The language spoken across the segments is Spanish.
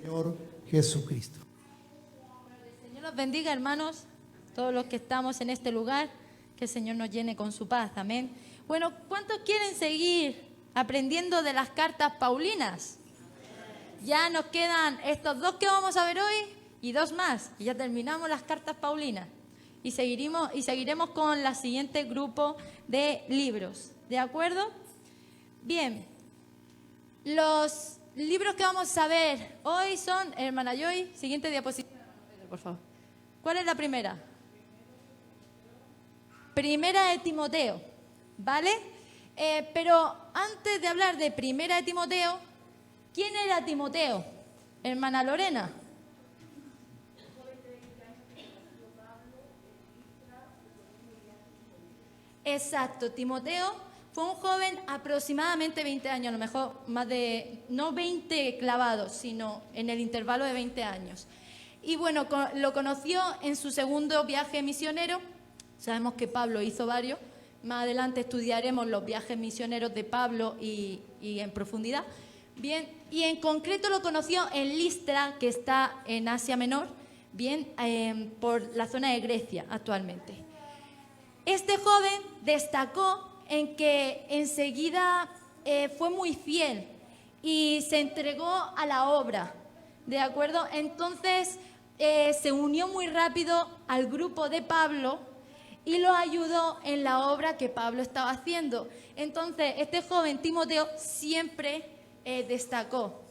Señor Jesucristo. El Señor los bendiga, hermanos, todos los que estamos en este lugar, que el Señor nos llene con su paz, amén. Bueno, ¿cuántos quieren seguir aprendiendo de las cartas paulinas? Ya nos quedan estos dos que vamos a ver hoy y dos más, y ya terminamos las cartas paulinas. Y seguiremos con el siguiente grupo de libros, ¿de acuerdo? Bien, los libros que vamos a ver hoy son, hermana Joy, siguiente diapositiva, por favor. ¿Cuál es la primera? Primera de Timoteo, ¿vale? Pero antes de hablar de Primera de Timoteo, ¿quién era Timoteo? Hermana Lorena. Exacto, Timoteo fue un joven aproximadamente 20 años, a lo mejor más de, no 20 clavados, sino en el intervalo de 20 años. Y bueno, lo conoció en su segundo viaje misionero. Sabemos que Pablo hizo varios. Más adelante estudiaremos los viajes misioneros de Pablo y en profundidad. Bien, y en concreto lo conoció en Listra, que está en Asia Menor, bien, por la zona de Grecia actualmente. Este joven destacó en que enseguida fue muy fiel y se entregó a la obra, ¿de acuerdo? Entonces se unió muy rápido al grupo de Pablo y lo ayudó en la obra que Pablo estaba haciendo. Entonces este joven Timoteo siempre destacó.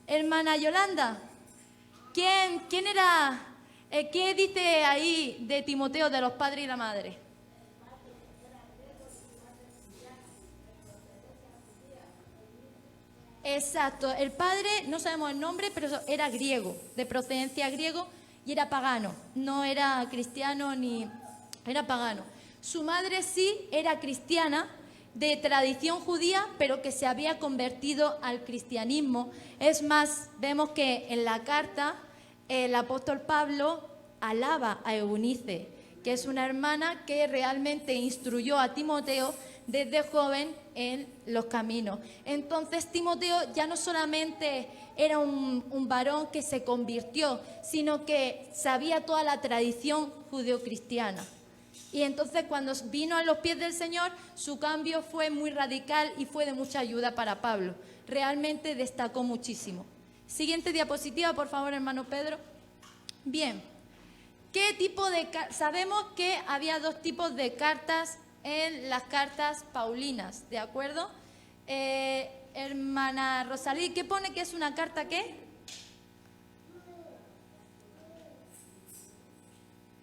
Hermana Yolanda, ¿quién era? ¿Qué dice ahí de Timoteo, de los padres y la madre? Exacto, el padre, no sabemos el nombre, pero era griego, de procedencia griego y era pagano, no era cristiano ni era pagano. Su madre sí era cristiana, de tradición judía, pero que se había convertido al cristianismo. Es más, vemos que en la carta el apóstol Pablo alaba a Eunice, que es una hermana que realmente instruyó a Timoteo desde joven en los caminos. Entonces Timoteo ya no solamente era un varón que se convirtió, sino que sabía toda la tradición judeocristiana. Y entonces cuando vino a los pies del Señor, su cambio fue muy radical y fue de mucha ayuda para Pablo. Realmente destacó muchísimo. Siguiente diapositiva, por favor, hermano Pedro. Bien, ¿qué tipo de sabemos que había dos tipos de cartas en las cartas paulinas, ¿de acuerdo? Hermana Rosalí, ¿qué pone que es una carta qué?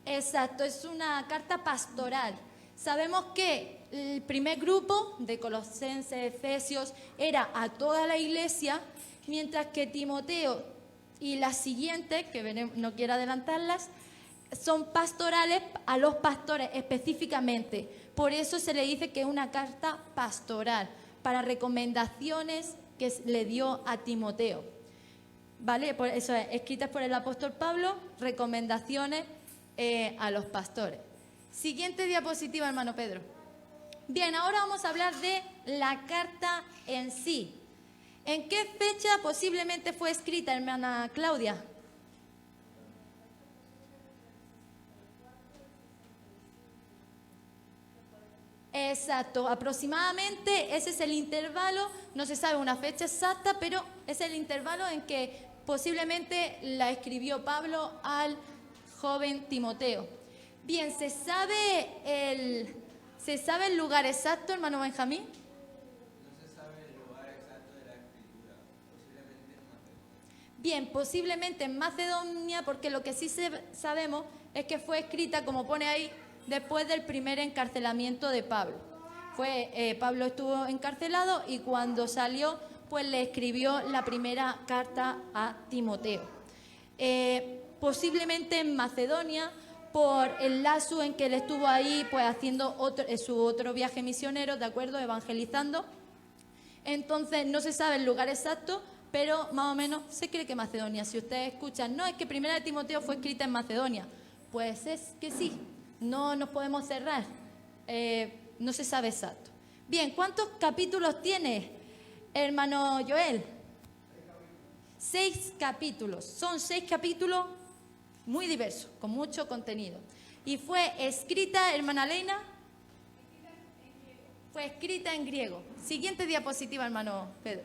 Exacto, es una carta pastoral. Sabemos que el primer grupo de Colosenses, Efesios, era a toda la iglesia, mientras que Timoteo y las siguientes, que veremos, no quiero adelantarlas, son pastorales a los pastores específicamente. Por eso se le dice que es una carta pastoral, para recomendaciones que le dio a Timoteo. ¿Vale? Por eso es, escritas por el apóstol Pablo, recomendaciones a los pastores. Siguiente diapositiva, hermano Pedro. Bien, ahora vamos a hablar de la carta en sí. ¿En qué fecha posiblemente fue escrita, hermana Claudia? Exacto, aproximadamente ese es el intervalo, no se sabe una fecha exacta, pero es el intervalo en que posiblemente la escribió Pablo al joven Timoteo. Bien, ¿se sabe el lugar exacto, hermano Benjamín? No se sabe el lugar exacto de la escritura, posiblemente en Macedonia. Bien, posiblemente en Macedonia, porque lo que sí sabemos es que fue escrita, como pone ahí, después del primer encarcelamiento de Pablo. Pablo estuvo encarcelado y cuando salió, pues le escribió la primera carta a Timoteo. Posiblemente en Macedonia, por el lazo en que él estuvo ahí, pues haciendo su otro viaje misionero, ¿de acuerdo? Evangelizando. Entonces no se sabe el lugar exacto, pero más o menos se cree que Macedonia. Si ustedes escuchan, no, es que Primera de Timoteo fue escrita en Macedonia, pues es que sí, no nos podemos cerrar, no se sabe exacto. Bien, ¿cuántos capítulos tiene, hermano Joel? 6 capítulos. Son 6 capítulos muy diversos, con mucho contenido. Y fue escrita, hermana Leina, fue escrita en griego. Siguiente diapositiva, hermano Pedro.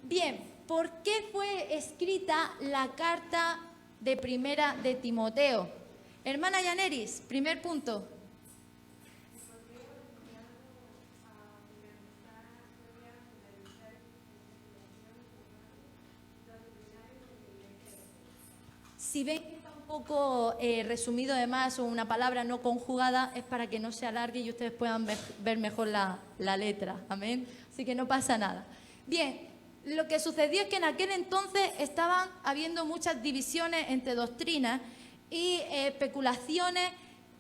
Bien, ¿por qué fue escrita la carta de primera de Timoteo? Hermana Yaneris, primer punto. Si ven que está un poco resumido de más o una palabra no conjugada, es para que no se alargue y ustedes puedan ver mejor la letra. Amén. Así que no pasa nada. Bien, lo que sucedió es que en aquel entonces estaban habiendo muchas divisiones entre doctrinas y especulaciones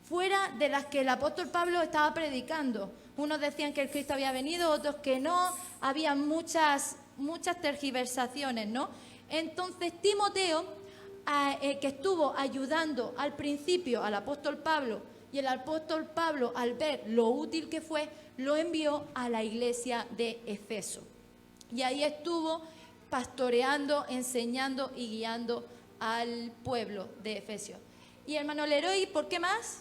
fuera de las que el apóstol Pablo estaba predicando. Unos decían que el Cristo había venido, otros que no. Había muchas tergiversaciones, ¿no? Entonces Timoteo, que estuvo ayudando al principio al apóstol Pablo, y el apóstol Pablo, al ver lo útil que fue, lo envió a la iglesia de Efeso. Y ahí estuvo pastoreando, enseñando y guiando al pueblo de Efesios. Y hermano Leroy, ¿por qué más?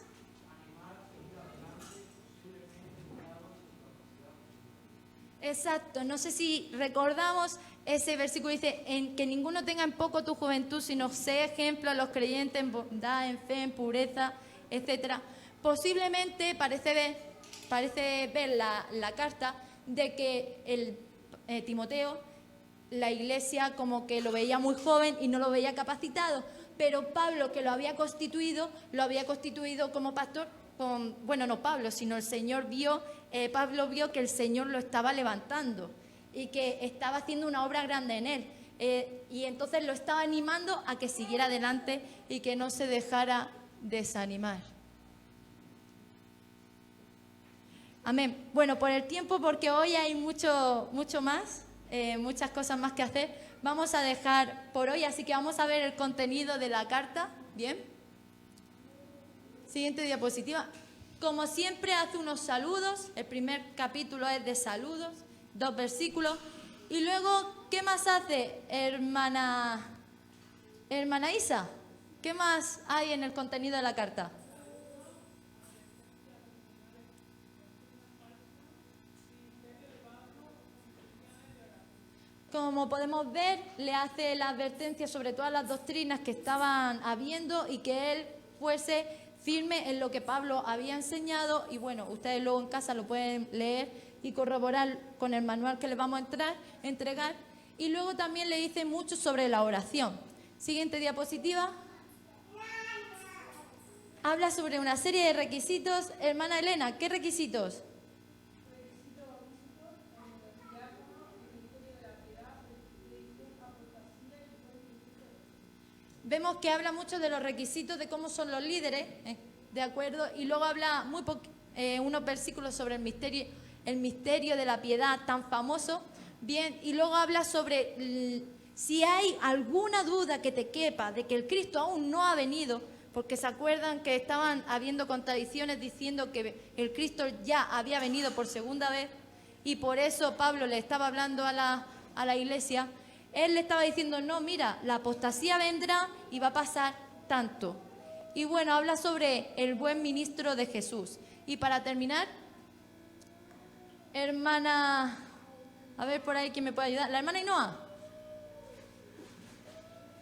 Exacto, no sé si recordamos ese versículo, dice, en que ninguno tenga en poco tu juventud, sino sé ejemplo a los creyentes en bondad, en fe, en pureza, etcétera. Posiblemente parece ver la carta de que Timoteo, la iglesia como que lo veía muy joven y no lo veía capacitado, pero Pablo, que lo había constituido como pastor. No Pablo, sino el Señor Pablo vio que el Señor lo estaba levantando y que estaba haciendo una obra grande en él. Y entonces lo estaba animando a que siguiera adelante y que no se dejara desanimar. Amén. Bueno, por el tiempo, porque hoy hay mucho más, muchas cosas más que hacer, vamos a dejar por hoy, así que vamos a ver el contenido de la carta. Bien. Siguiente diapositiva. Como siempre hace unos saludos. El primer capítulo es de saludos, 2 versículos. Y luego, ¿qué más hace hermana Isa? ¿Qué más hay en el contenido de la carta? Como podemos ver, le hace la advertencia sobre todas las doctrinas que estaban habiendo y que él fuese firme en lo que Pablo había enseñado. Y bueno, ustedes luego en casa lo pueden leer y corroborar con el manual que les vamos a entregar. Y luego también le dice mucho sobre la oración. Siguiente diapositiva. Habla sobre una serie de requisitos. Hermana Elena, ¿qué requisitos? Vemos que habla mucho de los requisitos de cómo son los líderes, ¿de acuerdo? Y luego habla unos versículos sobre el misterio de la piedad tan famoso. Bien, y luego habla sobre si hay alguna duda que te quepa de que el Cristo aún no ha venido, porque se acuerdan que estaban habiendo contradicciones diciendo que el Cristo ya había venido por segunda vez, y por eso Pablo le estaba hablando a la iglesia. Él le estaba diciendo, no, mira, la apostasía vendrá y va a pasar tanto. Y bueno, habla sobre el buen ministro de Jesús. Y para terminar, hermana, a ver por ahí quién me puede ayudar. La hermana Ainhoa,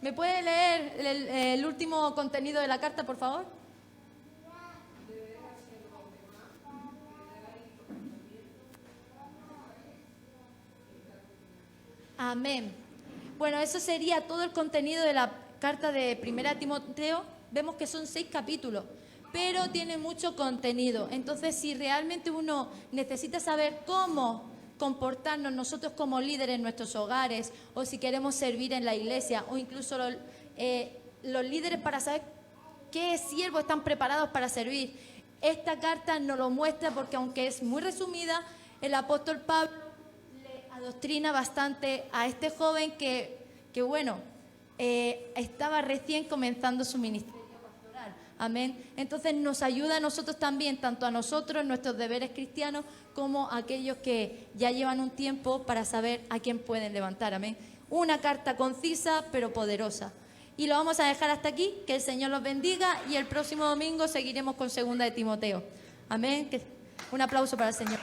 ¿me puede leer el último contenido de la carta, por favor? Amén. Bueno, eso sería todo el contenido de la carta de Primera Timoteo. Vemos que son 6 capítulos, pero tiene mucho contenido. Entonces, si realmente uno necesita saber cómo comportarnos nosotros como líderes en nuestros hogares, o si queremos servir en la iglesia, o incluso los líderes para saber qué siervos están preparados para servir, esta carta nos lo muestra, porque aunque es muy resumida, el apóstol Pablo adoctrina bastante a este joven que estaba recién comenzando su ministerio pastoral. Amén. Entonces nos ayuda a nosotros también, tanto a nosotros, en nuestros deberes cristianos, como a aquellos que ya llevan un tiempo para saber a quién pueden levantar. Amén. Una carta concisa pero poderosa. Y lo vamos a dejar hasta aquí. Que el Señor los bendiga y el próximo domingo seguiremos con 2 de Timoteo. Amén. Un aplauso para el Señor.